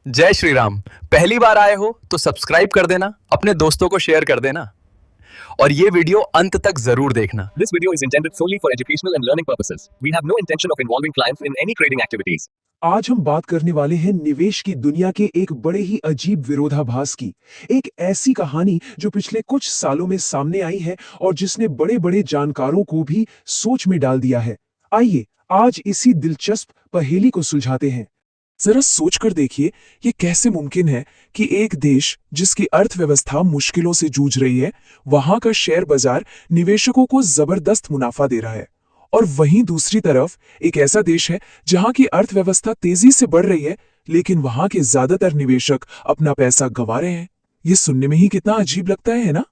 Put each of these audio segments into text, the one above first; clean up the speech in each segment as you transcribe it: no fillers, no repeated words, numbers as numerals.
जय श्री राम। पहली बार आए हो तो सब्सक्राइब कर देना, अपने दोस्तों को शेयर कर देना और ये वीडियो अंत तक जरूर देखना। This video is intended solely for educational and learning purposes. We have no intention of involving clients in any trading activities. आज हम बात करने वाले हैं निवेश की दुनिया के एक बड़े ही अजीब विरोधाभास की। एक ऐसी कहानी जो पिछले कुछ सालों में सामने आई है और जिसने बड़े बड़े जानकारों को भी सोच में डाल दिया है। आइए आज इसी दिलचस्प पहेली को सुलझाते हैं। जरा सोचकर देखिए, ये कैसे मुमकिन है कि एक देश जिसकी अर्थव्यवस्था मुश्किलों से जूझ रही है, वहां का शेयर बाजार निवेशकों को जबरदस्त मुनाफा दे रहा है, और वहीं दूसरी तरफ एक ऐसा देश है जहां की अर्थव्यवस्था तेजी से बढ़ रही है, लेकिन वहां के ज्यादातर निवेशक अपना पैसा गंवा रहे हैं। ये सुनने में ही कितना अजीब लगता है ना?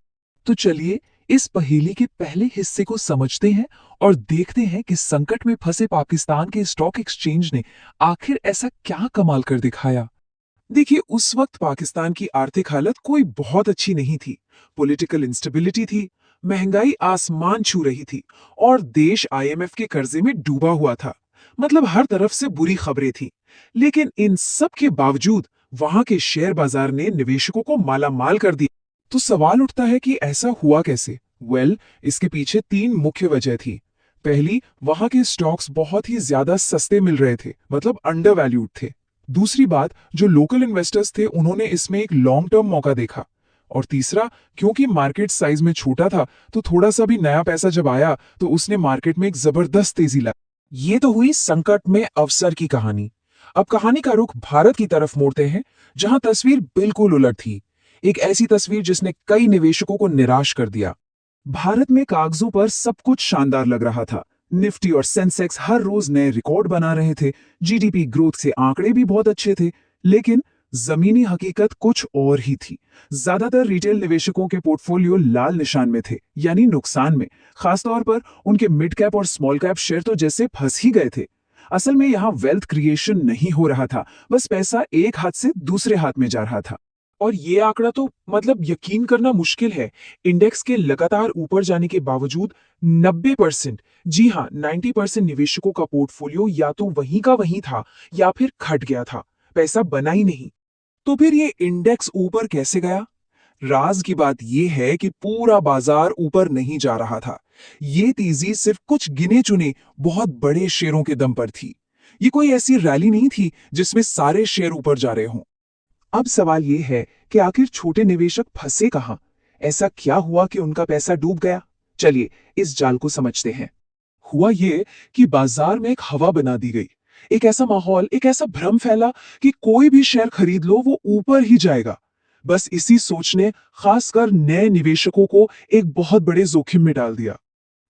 तो चलिए इस पहेली के पहले हिस्से को समझते हैं और देखते हैं कि संकट में फंसे पाकिस्तान के स्टॉक एक्सचेंज ने आखिर ऐसा क्या कमाल कर दिखाया। देखिए, उस वक्त पाकिस्तान की आर्थिक हालत कोई बहुत अच्छी नहीं थी। पॉलिटिकल इंस्टेबिलिटी थी, महंगाई आसमान छू रही थी और देश आईएमएफ के कर्जे में डूबा हुआ था। मतलब हर तरफ से बुरी खबरें थी। लेकिन इन सब के बावजूद वहां के शेयर बाजार ने निवेशकों को मालामाल कर दिया। तो सवाल उठता है कि ऐसा हुआ कैसे? इसके पीछे तीन मुख्य वजह थी। पहली, वहां के स्टॉक्स बहुत ही ज्यादा सस्ते मिल रहे थे, मतलब अंडर वैल्यूड थे। दूसरी बात, जो लोकल इन्वेस्टर्स थे उन्होंने इसमें एक लॉन्ग टर्म मौका देखा। और तीसरा, क्योंकि मार्केट साइज में छोटा था तो थोड़ा सा भी नया पैसा जब आया तो उसने मार्केट में एक जबरदस्त तेजी लाई। ये तो हुई संकट में अवसर की कहानी। अब कहानी का रुख भारत की तरफ मोड़ते हैं, जहां तस्वीर बिल्कुल उलट थी। एक ऐसी तस्वीर जिसने कई निवेशकों को निराश कर दिया। भारत में कागजों पर सब कुछ शानदार लग रहा था। निफ्टी और सेंसेक्स हर रोज नए रिकॉर्ड बना रहे थे, जीडीपी ग्रोथ से आंकड़े भी बहुत अच्छे थे, लेकिन जमीनी हकीकत कुछ और ही थी। ज्यादातर रिटेल निवेशकों के पोर्टफोलियो लाल निशान में थे, यानी नुकसान में। खासतौर पर उनके मिड कैप और स्मॉल कैप शेयर तो जैसे फंस ही गए थे। असल में यहाँ वेल्थ क्रिएशन नहीं हो रहा था, बस पैसा एक हाथ से दूसरे हाथ में जा रहा था। और ये आंकड़ा तो मतलब यकीन करना मुश्किल है। इंडेक्स के लगातार ऊपर जाने के बावजूद 90%, जी हाँ 90% निवेशकों का पोर्टफोलियो या तो वहीं का वहीं था या फिर घट गया था, पैसा बना ही नहीं। तो फिर ये इंडेक्स ऊपर कैसे गया? राज की बात यह है कि पूरा बाजार ऊपर नहीं जा रहा था। ये तेजी सिर्फ कुछ गिने चुने बहुत बड़े शेयरों के दम पर थी। ये कोई ऐसी रैली नहीं थी जिसमें सारे शेयर ऊपर जा रहे हों। अब सवाल यह है कि आखिर छोटे निवेशक फंसे कहां? ऐसा क्या हुआ कि उनका पैसा डूब गया? चलिए इस जाल को समझते हैं। हुआ यह कि बाजार में एक हवा बना दी गई। एक ऐसा माहौल, एक ऐसा भ्रम फैला कि कोई भी शेयर खरीद लो वो ऊपर ही जाएगा। बस इसी सोच ने खासकर नए निवेशकों को एक बहुत बड़े जोखिम में डाल दिया।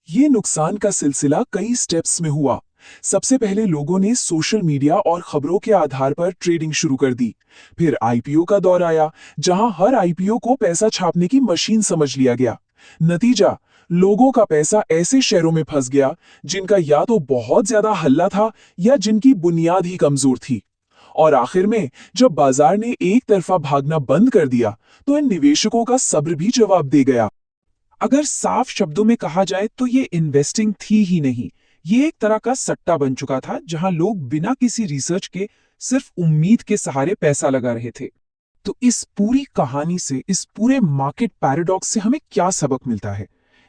ये नुकसान का सिलसिला कई स्टेप्स में हुआ। सबसे पहले लोगों ने सोशल मीडिया और खबरों के आधार पर ट्रेडिंग शुरू कर दी। फिर आईपीओ का दौर आया, जहां हर आईपीओ को पैसा छापने की मशीन समझ लिया गया। नतीजा, लोगों का पैसा ऐसे शेयरों में फंस गया जिनका या तो बहुत ज्यादा हल्ला था या जिनकी बुनियाद ही कमजोर थी। और आखिर में जब बाजार ने एक तरफा भागना बंद कर दिया तो इन निवेशकों का सब्र भी जवाब दे गया। अगर साफ शब्दों में कहा जाए तो ये इन्वेस्टिंग थी ही नहीं, ये एक तरह का सट्टा बन चुका था, जहां लोग बिना किसी रिसर्च के सिर्फ उम्मीद के सहारे पैसा लगा रहे थे। तो इस पूरी कहानी से, इस पूरे मार्केट पैराडॉक्स से हमें क्या सबक मिलता है?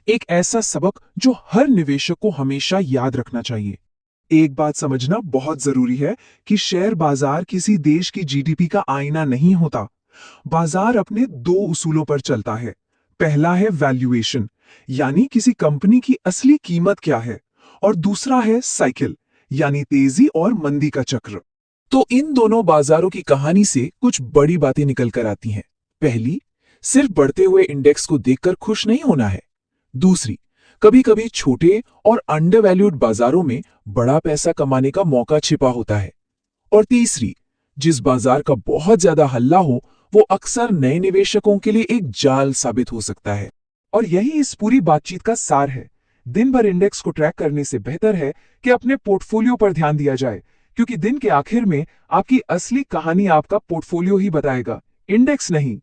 एक ऐसा सबक जो हर निवेशक को हमेशा याद रखना चाहिए। एक बात समझना बहुत जरूरी है कि शेयर बाजार किसी देश की जीडीपी का आईना नहीं होता। बाजार अपने दो उसूलों पर चलता है। पहला है वैल्यूएशन, यानी किसी कंपनी की असली कीमत क्या है, और दूसरा है साइकिल, यानी तेजी और मंदी का चक्र। तो इन दोनों बाजारों की कहानी से कुछ बड़ी बातें निकल कर आती हैं। पहली, सिर्फ बढ़ते हुए इंडेक्स को देखकर खुश नहीं होना है। दूसरी, कभी कभी छोटे और अंडरवैल्यूड बाजारों में बड़ा पैसा कमाने का मौका छिपा होता है। और तीसरी, जिस बाजार का बहुत ज्यादा हल्ला हो वो अक्सर नए निवेशकों के लिए एक जाल साबित हो सकता है। और यही इस पूरी बातचीत का सार है। दिन भर इंडेक्स को ट्रैक करने से बेहतर है कि अपने पोर्टफोलियो पर ध्यान दिया जाए, क्योंकि दिन के आखिर में आपकी असली कहानी आपका पोर्टफोलियो ही बताएगा, इंडेक्स नहीं।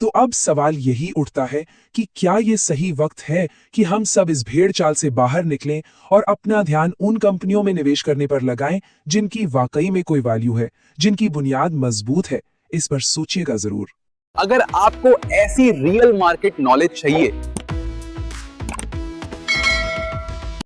तो अब सवाल यही उठता है कि क्या ये सही वक्त है कि हम सब इस भेड़ चाल से बाहर निकलें और अपना ध्यान उन कंपनियों में निवेश करने पर लगाएं जिनकी वाकई में कोई वैल्यू है, जिनकी बुनियाद मजबूत है, इस पर सोचिएगा जरूर। अगर आपको ऐसी रियल मार्केट नॉलेज चाहिए